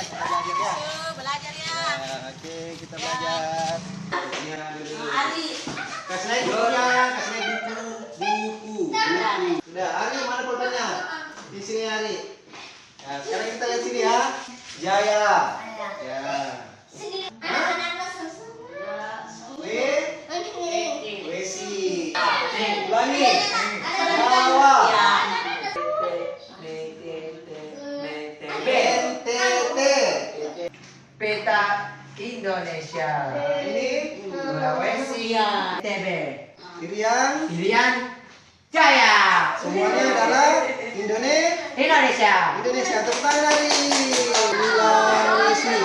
kita belajar ya. Belajar ya. Oke, kita belajar. Ari. Kasih lagi bukunya, kasih lagi buku. Udah, Ari mana pulpennya? Di sini Ari. Nah, sekarang kita lihat sini ya. Jaya. Ya. Wesi. Ulangi. Jawa. NTT. Peta Indonesia. Ini Sulawesi. TB. Irian. Jaya. Semuanya adalah Indonesia. Indonesia. Tepuk tangan dari Sulawesi.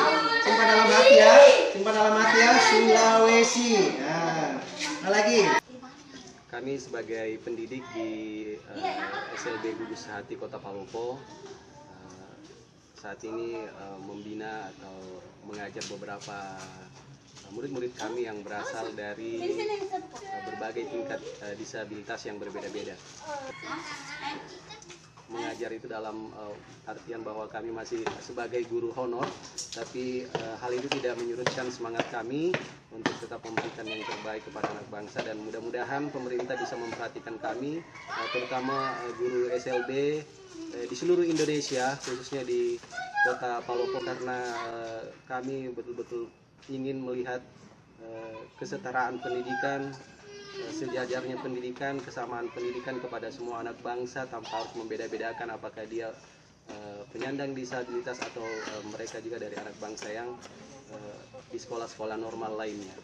Simpan dalam hati ya. Simpan dalam hati ya. Sulawesi. Nah lagi. Kami sebagai pendidik di SLB Gugus Hati Kota Palopo saat ini membina atau mengajar beberapa murid-murid kami yang berasal dari berbagai tingkat disabilitas yang berbeda-beda. Mengajar itu dalam artian bahwa kami masih sebagai guru honor, tapi hal itu tidak menyurutkan semangat kami untuk tetap memberikan yang terbaik kepada anak bangsa, dan mudah-mudahan pemerintah bisa memperhatikan kami, terutama guru SLB di seluruh Indonesia, khususnya di Kota Palopo, karena kami betul-betul ingin melihat kesetaraan pendidikan, sejajarnya pendidikan, kesamaan pendidikan kepada semua anak bangsa tanpa harus membeda-bedakan apakah dia penyandang disabilitas atau mereka juga dari anak bangsa yang di sekolah-sekolah normal lainnya.